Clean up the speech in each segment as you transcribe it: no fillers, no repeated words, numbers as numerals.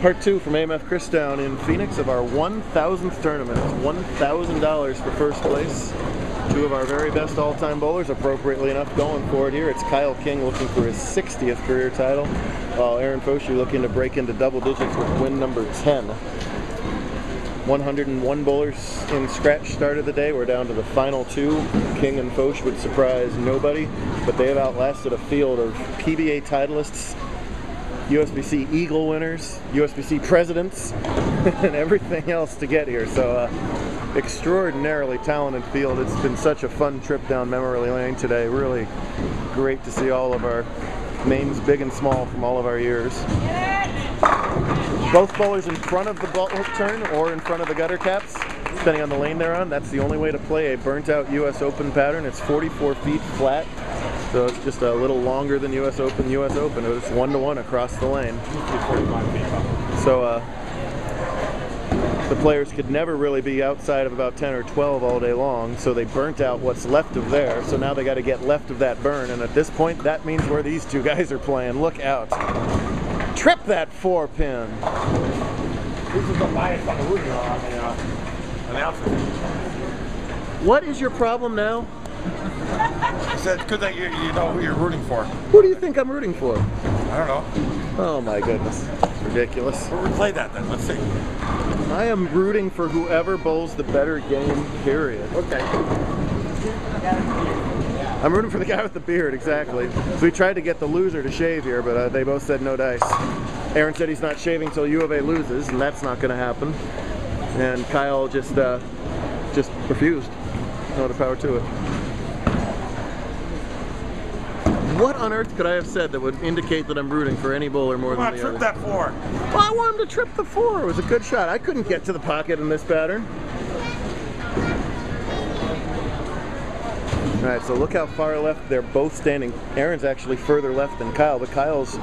Part 2 from AMF Chris down in Phoenix of our 1,000th tournament. It's $1,000 for first place. Two of our very best all-time bowlers, appropriately enough, going for it here. It's Kyle King looking for his 60th career title, while Aaron Foshie looking to break into double digits with win number 10. 101 bowlers in scratch start of the day. We're down to the final two. King and Foch would surprise nobody, but they have outlasted a field of PBA titleists, USBC Eagle winners, USBC presidents, and everything else to get here. So extraordinarily talented field. It's been such a fun trip down memory lane today. Really great to see all of our names, big and small, from all of our years. Both bowlers in front of the ball turn or in front of the gutter caps, depending on the lane they're on. That's the only way to play a burnt out US Open pattern. It's 44 feet flat. So it's just a little longer than US Open. US Open, it's 1-to-1 across the lane. So the players could never really be outside of about 10 or 12 all day long, so they burnt out what's left of there. So now they got to get left of that burn, and at this point, that means where these two guys are playing. Look out. Trip that 4-pin. This is the bias on the rooting announcement. What is your problem now? I said it's good that you know who you're rooting for. Who do you think I'm rooting for? I don't know. Oh my goodness. It's ridiculous. We'll replay that then. Let's see. I am rooting for whoever bowls the better game, period. Okay. I'm rooting for the guy with the beard, exactly. So we tried to get the loser to shave here, but they both said no dice. Aaron said he's not shaving till U of A loses, and that's not going to happen. And Kyle just refused. No other power to it. What on earth could I have said that would indicate that I'm rooting for any bowler more than the other? Come on, trip that 4. Well, I want him to trip the 4. It was a good shot. I couldn't get to the pocket in this pattern. All right, so look how far left they're both standing. Aaron's actually further left than Kyle, but Kyle's,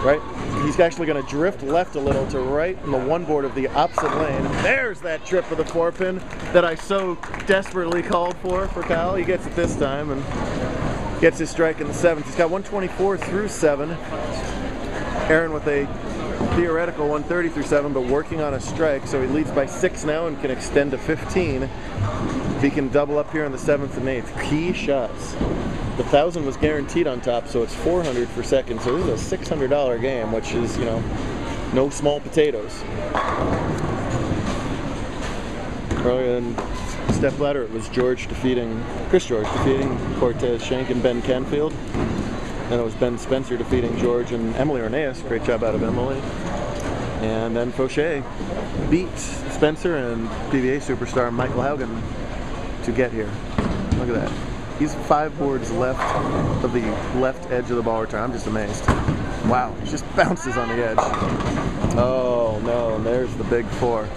right? He's actually going to drift left a little to right in the one board of the opposite lane. There's that trip of the 4-pin that I so desperately called for Kyle. He gets it this time and gets his strike in the 7th. He's got 124 through 7. Aaron with a theoretical 130 through 7, but working on a strike, so he leads by 6 now and can extend to 15 if he can double up here in the 7th and 8th. Key shots. The 1,000 was guaranteed on top, so it's 400 for second. So this is a $600 game, which is, you know, no small potatoes. Earlier in step ladder, it was Chris George defeating Cortez Shank and Ben Canfield. Then it was Ben Spencer defeating George and Emily Orneas. Great job out of Emily. And then Foshie beat Spencer and PBA superstar Michael Haugen to get here. Look at that. He's 5 boards left of the left edge of the ball return. I'm just amazed. Wow, he just bounces on the edge. Oh no, and there's the big 4.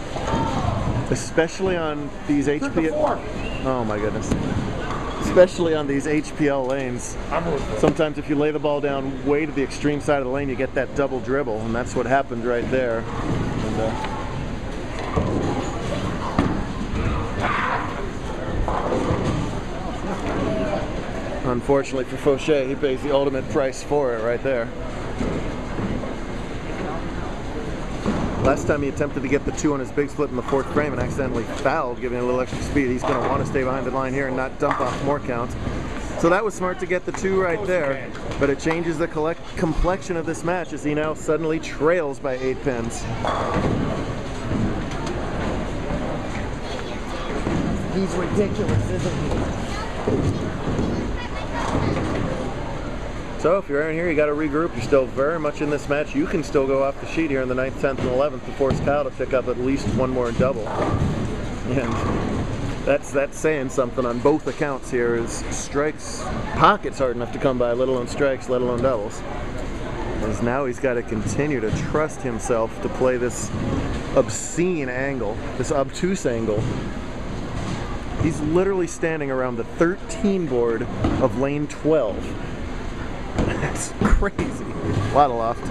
Especially on these HPL. Oh my goodness. Especially on these HPL lanes. Sometimes if you lay the ball down way to the extreme side of the lane, you get that double dribble, and that's what happened right there. And, unfortunately for Foshie, he pays the ultimate price for it right there. Last time he attempted to get the 2 on his big split in the 4th frame and accidentally fouled, giving it a little extra speed. He's going to want to stay behind the line here and not dump off more counts. So that was smart to get the 2 right there, but it changes the complexion of this match as he now suddenly trails by 8 pins. He's ridiculous, isn't he? So if you're in here, you got to regroup. You're still very much in this match. You can still go off the sheet here in the 9th, 10th, and 11th to force Kyle to pick up at least 1 more double. And that's saying something on both accounts here. Is strikes, pockets hard enough to come by, let alone strikes, let alone doubles. As now he's got to continue to trust himself to play this obscene angle, this obtuse angle. He's literally standing around the 13 board of lane 12. That's crazy. A lot of loft.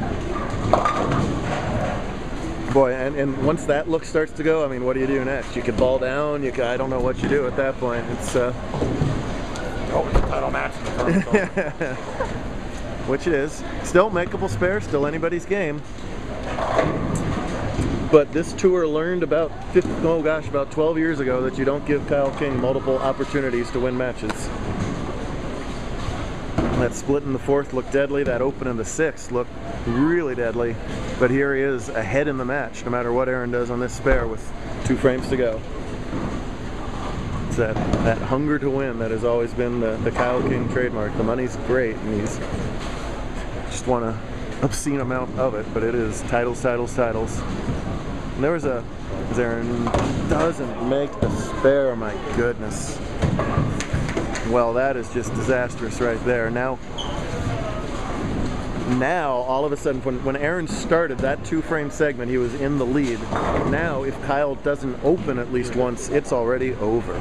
Boy, and once that look starts to go, I mean, what do you do next? You could ball down, I don't know what you do at that point. It's title match in the first. which it is. Still makeable spare, still anybody's game. But this tour learned about 12 years ago that you don't give Kyle King multiple opportunities to win matches. That split in the 4th looked deadly. That open in the 6th looked really deadly. But here he is ahead in the match, no matter what Aaron does on this spare with 2 frames to go. It's that hunger to win that has always been the Kyle King trademark. The money's great, and he's just won an obscene amount of it, but it is titles, titles, titles. And there was as Aaron doesn't make the spare, my goodness. Well, that is just disastrous right there. Now all of a sudden, when Aaron started that 2-frame segment, he was in the lead. Now, if Kyle doesn't open at least once, it's already over.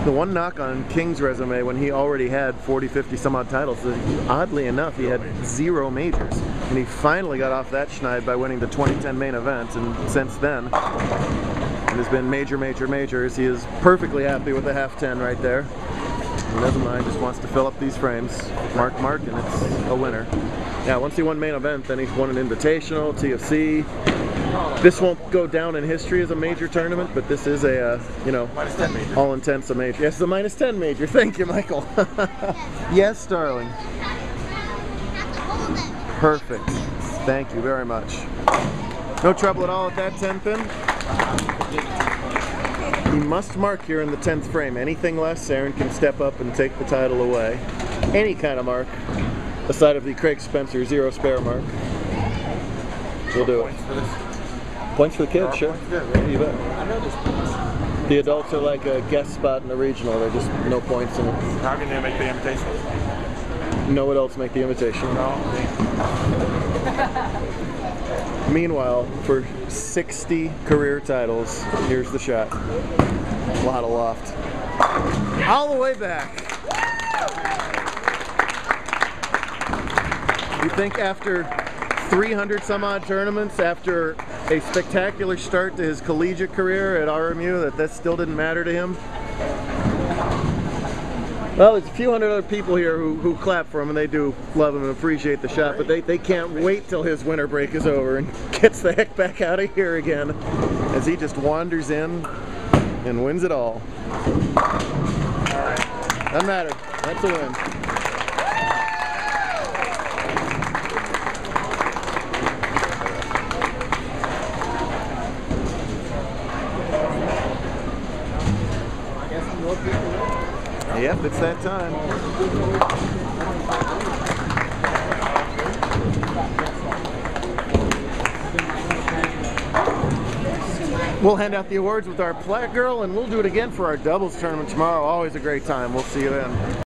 The one knock on King's resume when he already had 40, 50 some odd titles, oddly enough, he had 0 majors. And he finally got off that schneid by winning the 2010 main event, and since then, it has been major, major, majors. He is perfectly happy with the half 10 right there. He doesn't mind, just wants to fill up these frames. Mark, and it's a winner. Now, once he won main event, then he's won an invitational, TFC. This won't go down in history as a major tournament, but this is a, all intents a major. Yes, it's a -10 major. Thank you, Michael. Yes, darling. Perfect. Thank you very much. No trouble at all at that 10 pin. He must mark here in the 10th frame. Anything less, Aaron can step up and take the title away. Any kind of mark, aside of the Craig Spencer 0 spare mark. We'll do it. Points for the kids, sure. You bet. The adults are like a guest spot in the regional. They're just no points in it. How can they make the invitation? No adults make the invitation. No. Meanwhile, for 60 career titles, here's the shot. A lot of loft. All the way back. You think after 300 some odd tournaments, after a spectacular start to his collegiate career at RMU, that this still didn't matter to him? Well, there's a few hundred other people here who clap for him, and they do love him and appreciate the shot, but they can't wait till his winter break is over and gets the heck back out of here again as he just wanders in and wins it all. Doesn't matter. That's a win. Yep, it's that time. We'll hand out the awards with our Plat Girl, and we'll do it again for our doubles tournament tomorrow. Always a great time. We'll see you then.